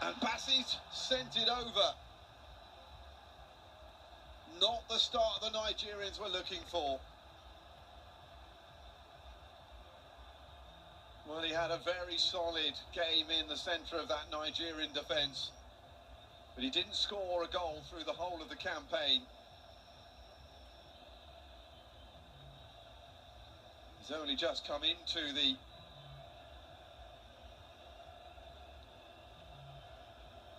And Bassett sent it over. Not the start the Nigerians were looking for. Well, he had a very solid game in the centre of that Nigerian defence. But he didn't score a goal through the whole of the campaign. He's only just come into the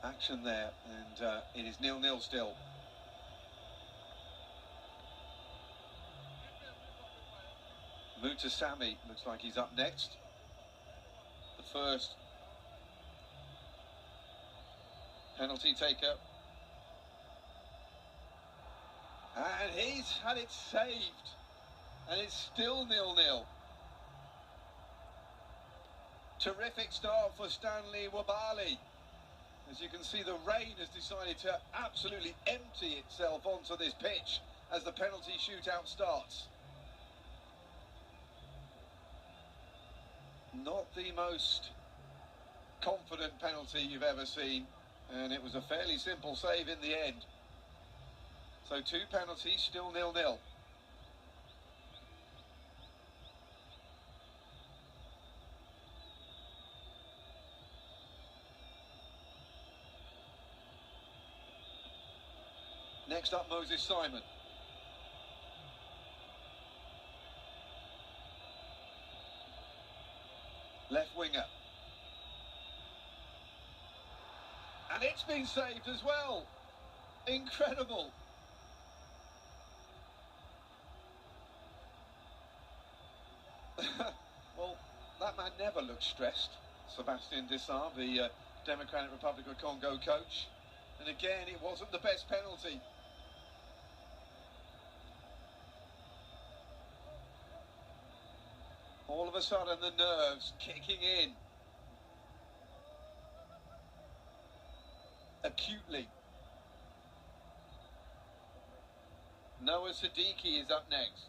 action there, and it is 0-0 still. Mutasami looks like he's up next. The first penalty taker. And he's had it saved. And it's still 0-0. Terrific start for Stanley Wabali. As you can see, the rain has decided to absolutely empty itself onto this pitch as the penalty shootout starts. Not the most confident penalty you've ever seen, and it was a fairly simple save in the end. So 2 penalties, still 0-0. Next up, Moses Simon. Left winger. And it's been saved as well. Incredible. Well, that man never looked stressed. Sebastian Dessart, the Democratic Republic of Congo coach. And again, it wasn't the best penalty. All of a sudden, the nerves kicking in. Acutely. Noah Siddiqui is up next.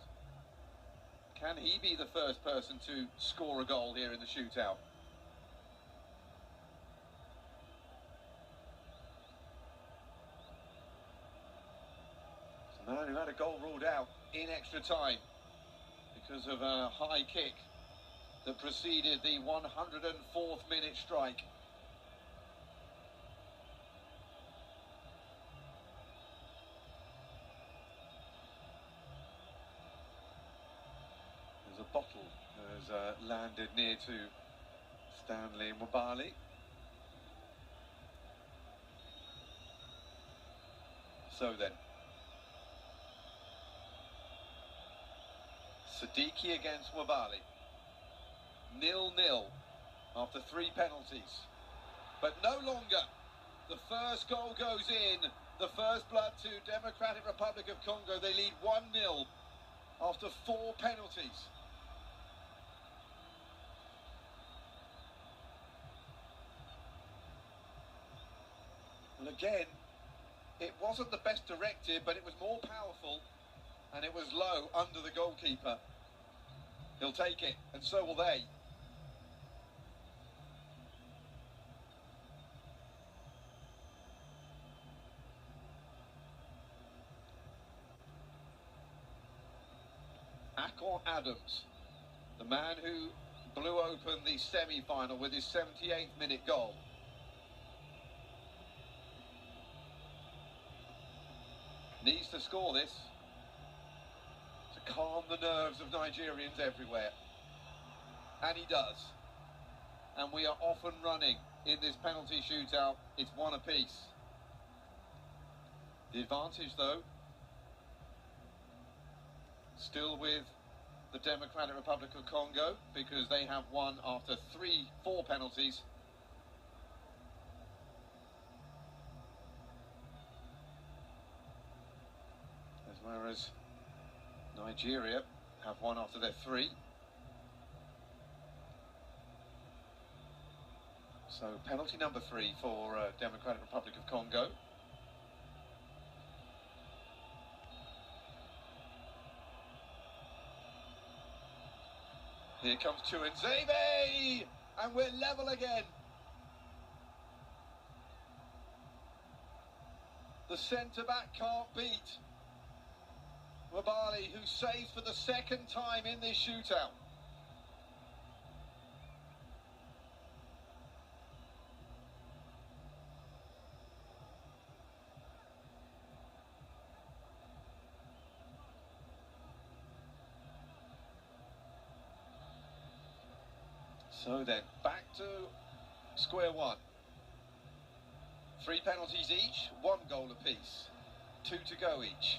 Can he be the first person to score a goal here in the shootout? It's a man who had a goal ruled out in extra time because of a high kick that preceded the 104th minute strike. There's a bottle that has landed near to Stanley Wabali. So then, Siddiqui against Wabali. 0-0 after 3 penalties. But no longer. The first goal goes in. The first blood to Democratic Republic of Congo. They lead 1-0 after 4 penalties. And again, it wasn't the best directed, but it was more powerful, and it was low under the goalkeeper. He'll take it, and so will they. Akon Adams, the man who blew open the semi-final with his 78th minute goal. Needs to score this to calm the nerves of Nigerians everywhere. And he does. And we are off and running in this penalty shootout. It's 1 apiece. The advantage, though, still with the Democratic Republic of Congo, because they have won after 4 penalties. Whereas Nigeria have won after their 3. So penalty number 3 for Democratic Republic of Congo. Here comes Chuanzebe, and we're level again. The centre-back can't beat Wabali, who saves for the second time in this shootout. So then, back to square one. 3 penalties each, 1 goal apiece. 2 to go each.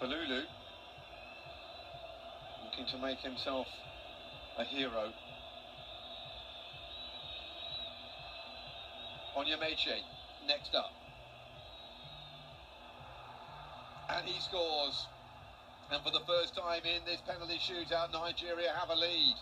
Falulu, looking to make himself a hero. Onyemeche, next up. And he scores. And for the first time in this penalty shootout, Nigeria have a lead.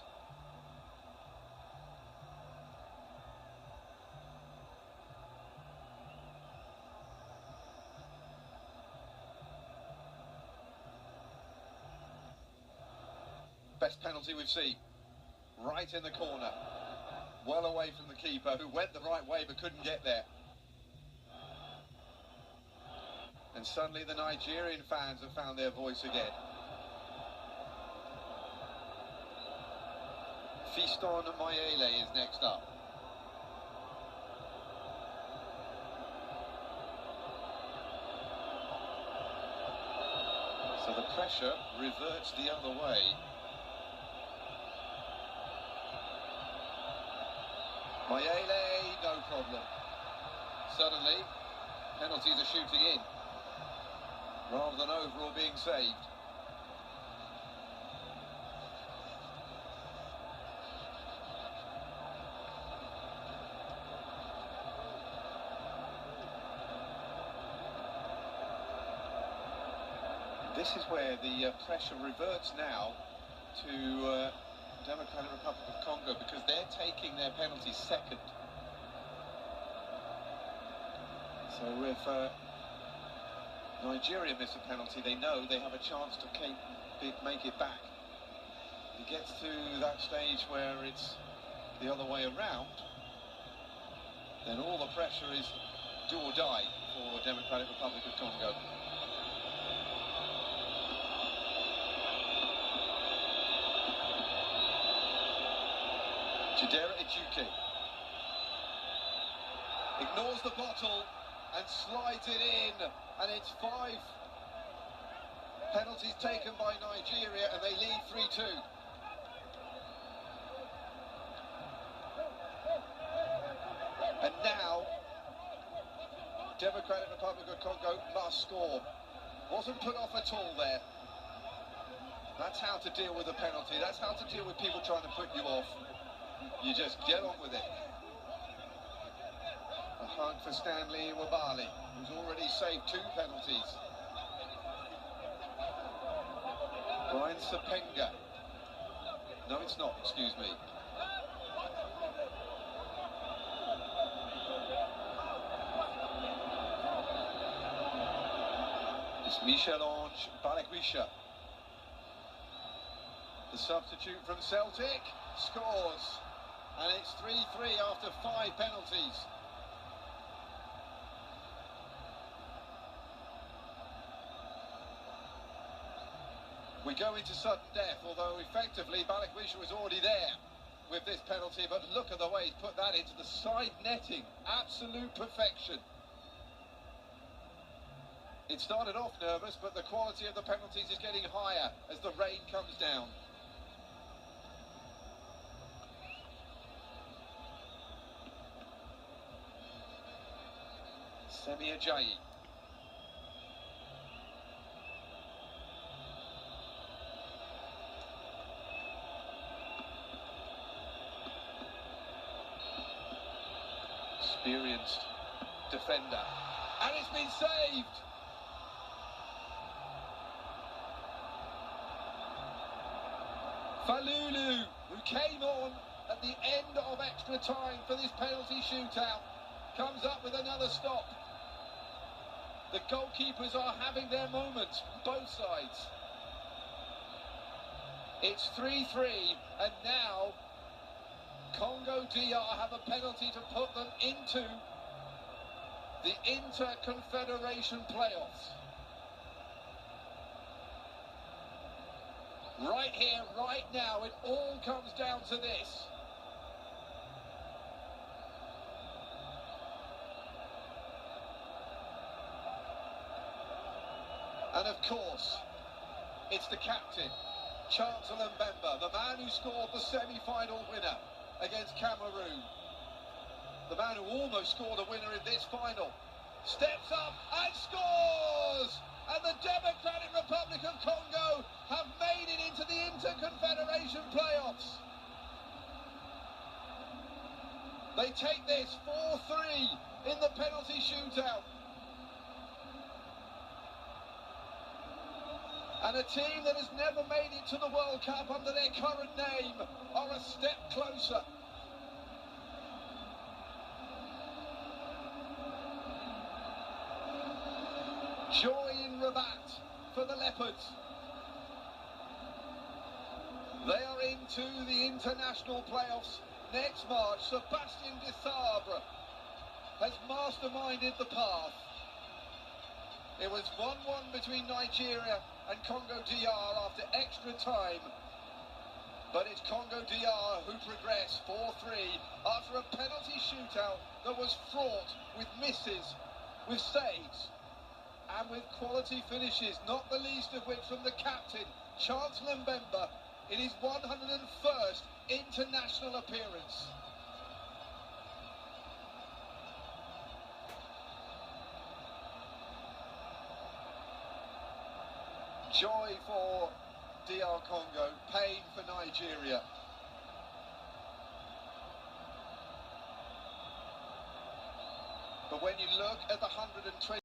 Best penalty we've seen. Right in the corner. Well away from the keeper, who went the right way but couldn't get there. And suddenly the Nigerian fans have found their voice again. Fiston Mayele is next up. So the pressure reverts the other way. Mayele, no problem. Suddenly, penalties are shooting in, rather than overall being saved. This is where the pressure reverts now to Democratic Republic of Congo, because they're taking their penalties second. So if Nigeria miss a penalty, they know they have a chance to make it back. It gets to that stage where it's the other way around, then all the pressure is do or die for Democratic Republic of Congo. Chidera Ejuke ignores the bottle and slides it in, and it's 5 penalties taken by Nigeria, and they lead 3-2. And now Democratic Republic of Congo must score. Wasn't put off at all there. That's how to deal with a penalty. That's how to deal with people trying to put you off. You just get on with it. A hug for Stanley Wabali, who's already saved 2 penalties. Brian Sapenga. No, it's not, excuse me. It's Michel-Ange Balekwisha. The substitute from Celtic scores. And it's 3-3 after 5 penalties. We go into sudden death, although effectively Balekwisha was already there with this penalty, but look at the way he's put that into the side netting. Absolute perfection. It started off nervous, but the quality of the penalties is getting higher as the rain comes down. Semi Ajayi. Experienced defender. And it's been saved! Falulu, who came on at the end of extra time for this penalty shootout, comes up with another stop. The goalkeepers are having their moments, both sides. It's 3-3, and now Congo DR have a penalty to put them into the Inter-Confederation playoffs. Right here, right now, it all comes down to this. And of course, it's the captain, Chancellor Mbemba, the man who scored the semi-final winner against Cameroon. The man who almost scored a winner in this final. Steps up and scores! And the Democratic Republic of Congo have made it into the Inter-Confederation playoffs. They take this 4-3 in the penalty shootout. And a team that has never made it to the World Cup under their current name are a step closer. Joy in Rabat for the Leopards. They are into the international playoffs next March. Sébastien Desabre has masterminded the path. It was 1-1 between Nigeria and Congo DR after extra time. But it's Congo DR who progress 4-3 after a penalty shootout that was fraught with misses, with saves, and with quality finishes, not the least of which from the captain, Chancellor Mbemba, in his 101st international appearance. Joy for DR Congo, pain for Nigeria. But when you look at the 120